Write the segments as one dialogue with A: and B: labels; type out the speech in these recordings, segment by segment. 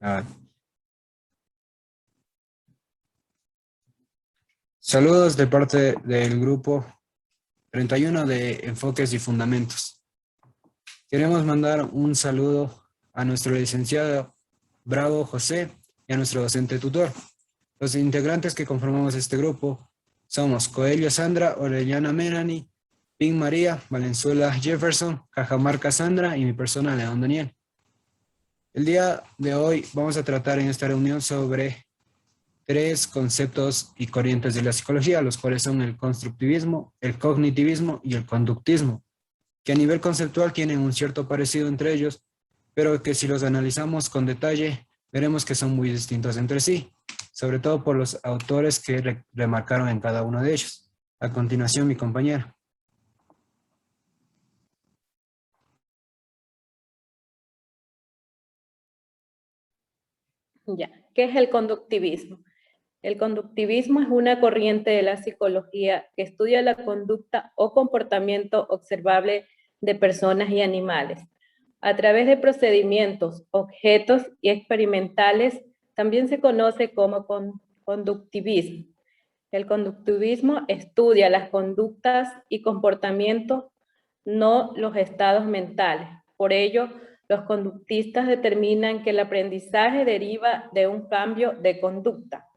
A: Ah, saludos de parte del grupo 31 de Enfoques y Fundamentos. Queremos mandar un saludo a nuestro licenciado Bravo José y a nuestro docente tutor. Los integrantes que conformamos este grupo somos Coelho Sandra, Orellana Melanie, Pin María, Valenzuela Jefferson, Cajamarca Sandra y mi persona León Daniel. El día de hoy vamos a tratar en esta reunión sobre 3 conceptos y corrientes de la psicología, los cuales son el constructivismo, el cognitivismo y el conductismo, que a nivel conceptual tienen un cierto parecido entre ellos, pero que si los analizamos con detalle, veremos que son muy distintos entre sí, sobre todo por los autores que remarcaron en cada uno de ellos. A continuación, mi compañero.
B: Ya, ¿qué es el conductivismo? El conductivismo es una corriente de la psicología que estudia la conducta o comportamiento observable de personas y animales. A través de procedimientos, objetos y experimentales, también se conoce como conductivismo. El conductivismo estudia las conductas y comportamientos, no los estados mentales. Por ello, los conductistas determinan que el aprendizaje deriva de un cambio de conducta.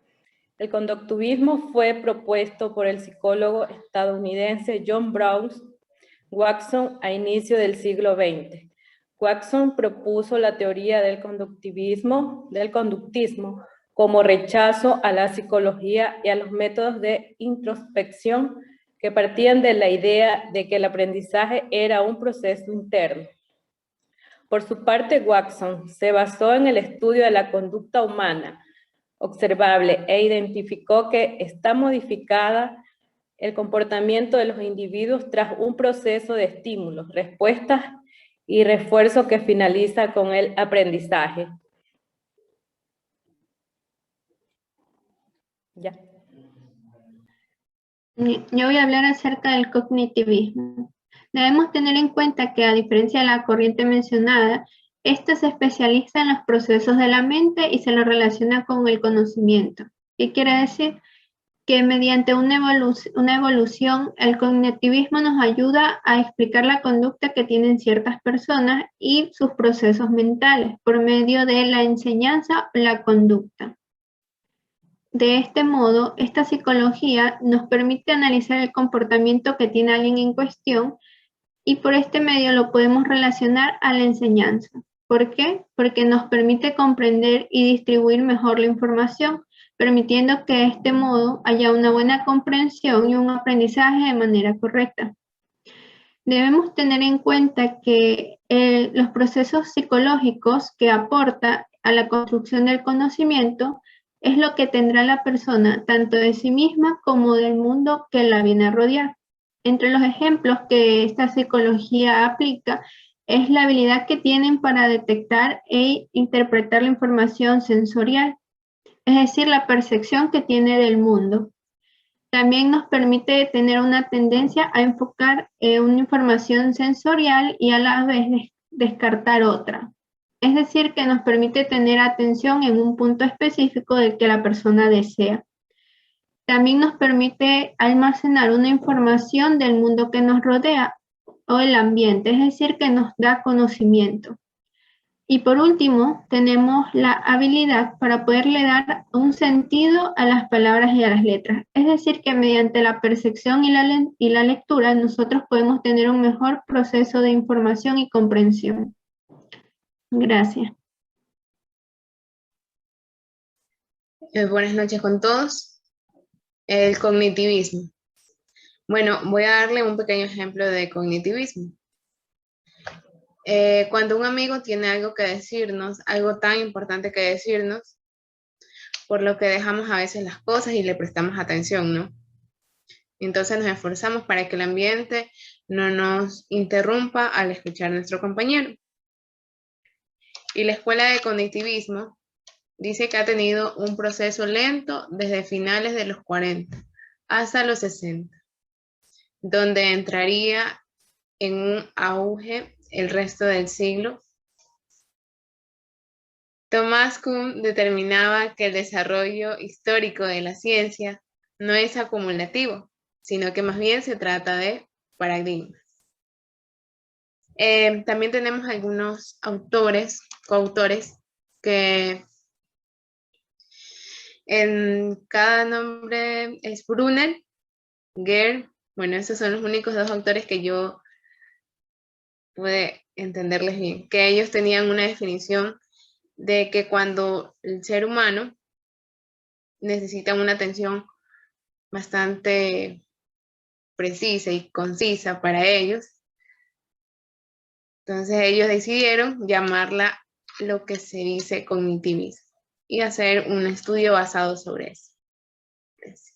B: El conductivismo fue propuesto por el psicólogo estadounidense John Brown Watson a inicio del siglo XX. Watson propuso la teoría del conductismo como rechazo a la psicología y a los métodos de introspección que partían de la idea de que el aprendizaje era un proceso interno. Por su parte, Watson se basó en el estudio de la conducta humana observable e identificó que está modificada el comportamiento de los individuos tras un proceso de estímulos, respuestas y refuerzo que finaliza con el aprendizaje. Ya.
C: Yo voy a hablar acerca del cognitivismo. Debemos tener en cuenta que, a diferencia de la corriente mencionada, esta se especializa en los procesos de la mente y se lo relaciona con el conocimiento. ¿Qué quiere decir? Que mediante una evolución, el cognitivismo nos ayuda a explicar la conducta que tienen ciertas personas y sus procesos mentales por medio de la enseñanza o la conducta. De este modo, esta psicología nos permite analizar el comportamiento que tiene alguien en cuestión y por este medio lo podemos relacionar a la enseñanza. ¿Por qué? Porque nos permite comprender y distribuir mejor la información, permitiendo que de este modo haya una buena comprensión y un aprendizaje de manera correcta. Debemos tener en cuenta que los procesos psicológicos que aporta a la construcción del conocimiento es lo que tendrá la persona tanto de sí misma como del mundo que la viene a rodear. Entre los ejemplos que esta psicología aplica es la habilidad que tienen para detectar e interpretar la información sensorial, es decir, la percepción que tiene del mundo. También nos permite tener una tendencia a enfocar una información sensorial y a la vez descartar otra. Es decir, que nos permite tener atención en un punto específico del que la persona desea. También nos permite almacenar una información del mundo que nos rodea o el ambiente, es decir, que nos da conocimiento. Y por último, tenemos la habilidad para poderle dar un sentido a las palabras y a las letras. Es decir, que mediante la percepción y la lectura, nosotros podemos tener un mejor proceso de información y comprensión. Gracias.
D: Buenas noches con todos. El cognitivismo. Bueno, voy a darle un pequeño ejemplo de cognitivismo. Cuando un amigo tiene algo que decirnos, algo tan importante que decirnos, por lo que dejamos a veces las cosas y le prestamos atención, ¿no? Entonces nos esforzamos para que el ambiente no nos interrumpa al escuchar a nuestro compañero. Y la escuela de cognitivismo dice que ha tenido un proceso lento desde finales de los 40 hasta los 60, donde entraría en un auge el resto del siglo Thomas Kuhn determinaba que el desarrollo histórico de la ciencia no es acumulativo, sino que más bien se trata de paradigmas. También tenemos algunos coautores, que en cada nombre es Brunner, Gere. Bueno, esos son los únicos dos autores que yo pude entenderles bien, que ellos tenían una definición de que cuando el ser humano necesita una atención bastante precisa y concisa para ellos, entonces ellos decidieron llamarla lo que se dice cognitivismo y hacer un estudio basado sobre eso. Gracias.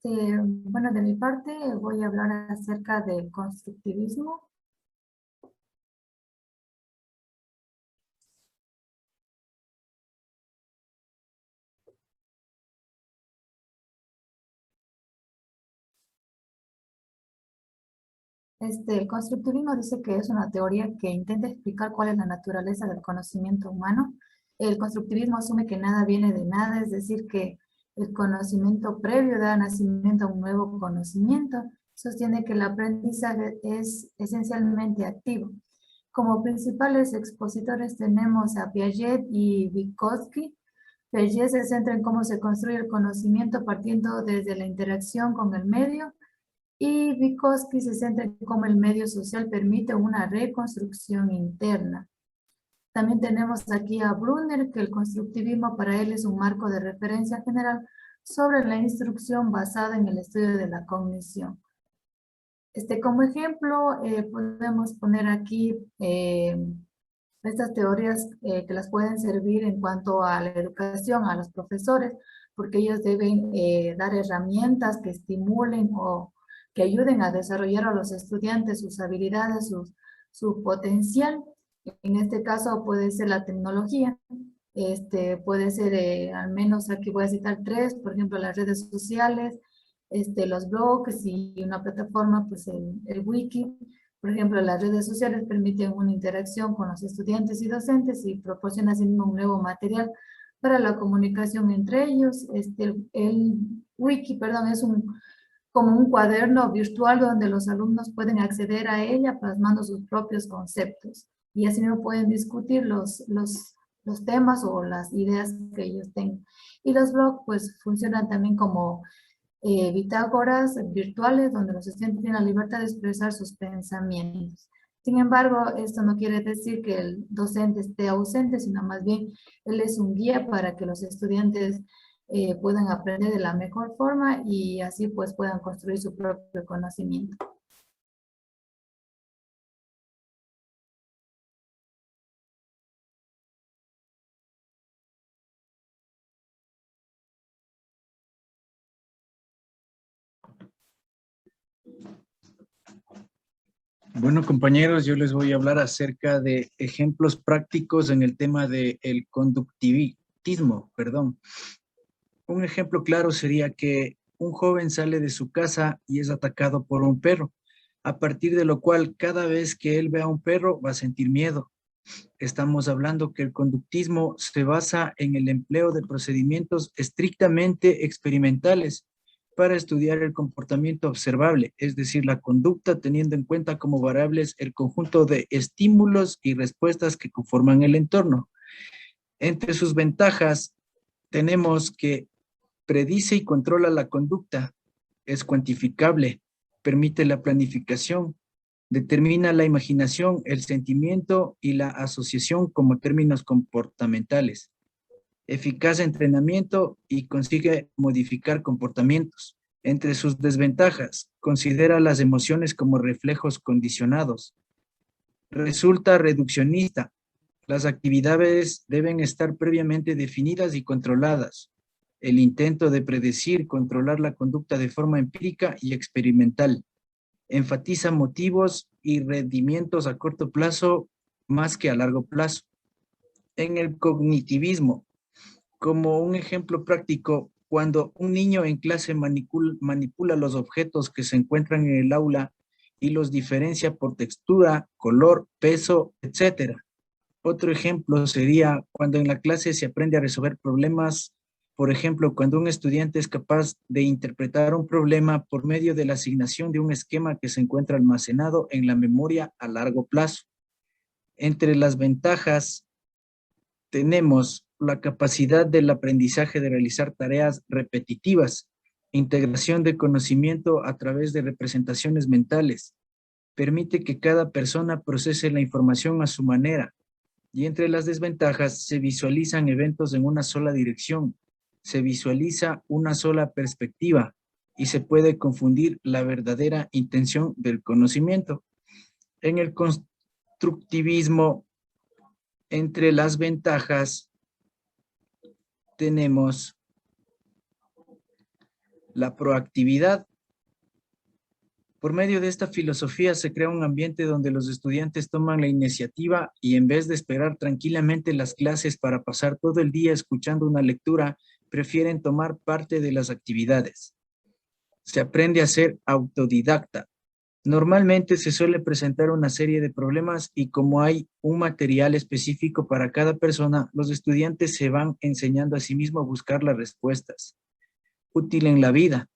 E: Bueno, de mi parte voy a hablar acerca del constructivismo. El constructivismo dice que es una teoría que intenta explicar cuál es la naturaleza del conocimiento humano. El constructivismo asume que nada viene de nada, es decir, que el conocimiento previo da nacimiento a un nuevo conocimiento. Sostiene que el aprendizaje es esencialmente activo. Como principales expositores tenemos a Piaget y Vygotsky. Piaget se centra en cómo se construye el conocimiento partiendo desde la interacción con el medio, y Vygotsky se centra en cómo el medio social permite una reconstrucción interna. También tenemos aquí a Brunner, que el constructivismo para él es un marco de referencia general sobre la instrucción basada en el estudio de la cognición. Como ejemplo, podemos poner aquí estas teorías que las pueden servir en cuanto a la educación, a los profesores, porque ellos deben dar herramientas que estimulen o que ayuden a desarrollar a los estudiantes sus habilidades, su potencial. En este caso puede ser la tecnología, puede ser, al menos aquí voy a citar tres, por ejemplo, las redes sociales, los blogs y una plataforma, pues el wiki. Por ejemplo, las redes sociales permiten una interacción con los estudiantes y docentes y proporcionan así un nuevo material para la comunicación entre ellos. El wiki, perdón, es como un cuaderno virtual donde los alumnos pueden acceder a ella plasmando sus propios conceptos y así no pueden discutir los temas o las ideas que ellos tengan. Y los blogs pues funcionan también como bitácoras virtuales donde los estudiantes tienen la libertad de expresar sus pensamientos. Sin embargo, esto no quiere decir que el docente esté ausente, sino más bien él es un guía para que los estudiantes puedan aprender de la mejor forma y así pues puedan construir su propio conocimiento.
F: Bueno, compañeros, yo les voy a hablar acerca de ejemplos prácticos en el tema del conductivismo, perdón. Un ejemplo claro sería que un joven sale de su casa y es atacado por un perro, a partir de lo cual cada vez que él vea a un perro va a sentir miedo. Estamos hablando que el conductismo se basa en el empleo de procedimientos estrictamente experimentales para estudiar el comportamiento observable, es decir, la conducta teniendo en cuenta como variables el conjunto de estímulos y respuestas que conforman el entorno. Entre sus ventajas tenemos que predice y controla la conducta, es cuantificable, permite la planificación, determina la imaginación, el sentimiento y la asociación como términos comportamentales. Eficaz entrenamiento y consigue modificar comportamientos. Entre sus desventajas, considera las emociones como reflejos condicionados. Resulta reduccionista. Las actividades deben estar previamente definidas y controladas. El intento de predecir, controlar la conducta de forma empírica y experimental. Enfatiza motivos y rendimientos a corto plazo más que a largo plazo. En el cognitivismo, como un ejemplo práctico, cuando un niño en clase manipula los objetos que se encuentran en el aula y los diferencia por textura, color, peso, etc. Otro ejemplo sería cuando en la clase se aprende a resolver problemas. Por ejemplo, cuando un estudiante es capaz de interpretar un problema por medio de la asignación de un esquema que se encuentra almacenado en la memoria a largo plazo. Entre las ventajas tenemos la capacidad del aprendizaje de realizar tareas repetitivas, integración de conocimiento a través de representaciones mentales, permite que cada persona procese la información a su manera, y entre las desventajas se visualizan eventos en una sola dirección, se visualiza una sola perspectiva y se puede confundir la verdadera intención del conocimiento. En el constructivismo, entre las ventajas tenemos la proactividad. Por medio de esta filosofía se crea un ambiente donde los estudiantes toman la iniciativa y en vez de esperar tranquilamente las clases para pasar todo el día escuchando una lectura, prefieren tomar parte de las actividades. Se aprende a ser autodidacta. Normalmente se suele presentar una serie de problemas y como hay un material específico para cada persona, los estudiantes se van enseñando a sí mismos a buscar las respuestas. Útil en la vida.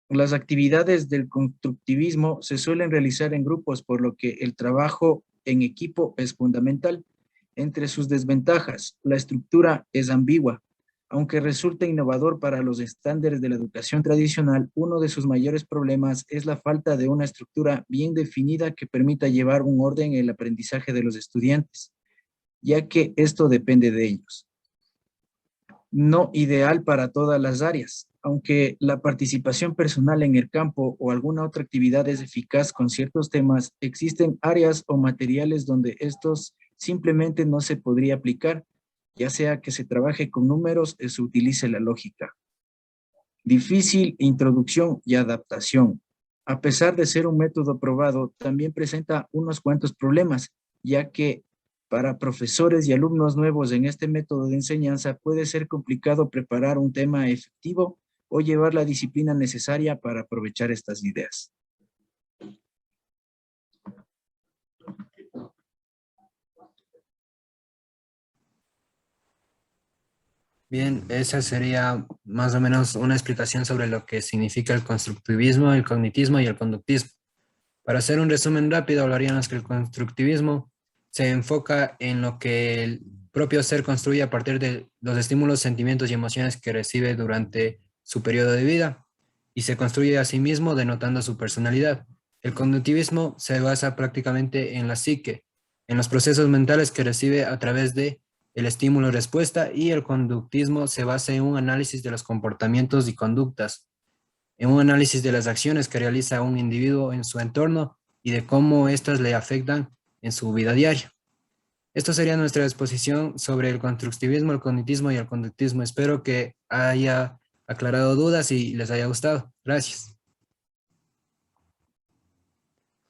F: Las actividades del constructivismo se suelen realizar en grupos, por lo que el trabajo en equipo es fundamental. Entre sus desventajas, la estructura es ambigua. Aunque resulta innovador para los estándares de la educación tradicional, uno de sus mayores problemas es la falta de una estructura bien definida que permita llevar un orden en el aprendizaje de los estudiantes, ya que esto depende de ellos. No ideal para todas las áreas. Aunque la participación personal en el campo o alguna otra actividad es eficaz con ciertos temas, existen áreas o materiales donde estos simplemente no se podría aplicar, ya sea que se trabaje con números o se utilice la lógica. Difícil introducción y adaptación. A pesar de ser un método probado, también presenta unos cuantos problemas, ya que para profesores y alumnos nuevos en este método de enseñanza puede ser complicado preparar un tema efectivo o llevar la disciplina necesaria para aprovechar estas ideas.
A: Bien, esa sería más o menos una explicación sobre lo que significa el constructivismo, el cognitismo y el conductismo. Para hacer un resumen rápido, hablaríamos que el constructivismo se enfoca en lo que el propio ser construye a partir de los estímulos, sentimientos y emociones que recibe durante su periodo de vida y se construye a sí mismo denotando su personalidad. El cognitivismo se basa prácticamente en la psique, en los procesos mentales que recibe a través de el estímulo-respuesta, y el conductismo se basa en un análisis de los comportamientos y conductas, en un análisis de las acciones que realiza un individuo en su entorno y de cómo éstas le afectan en su vida diaria. Esto sería nuestra exposición sobre el constructivismo, el cognitismo y el conductismo. Espero que haya aclarado dudas y les haya gustado. Gracias.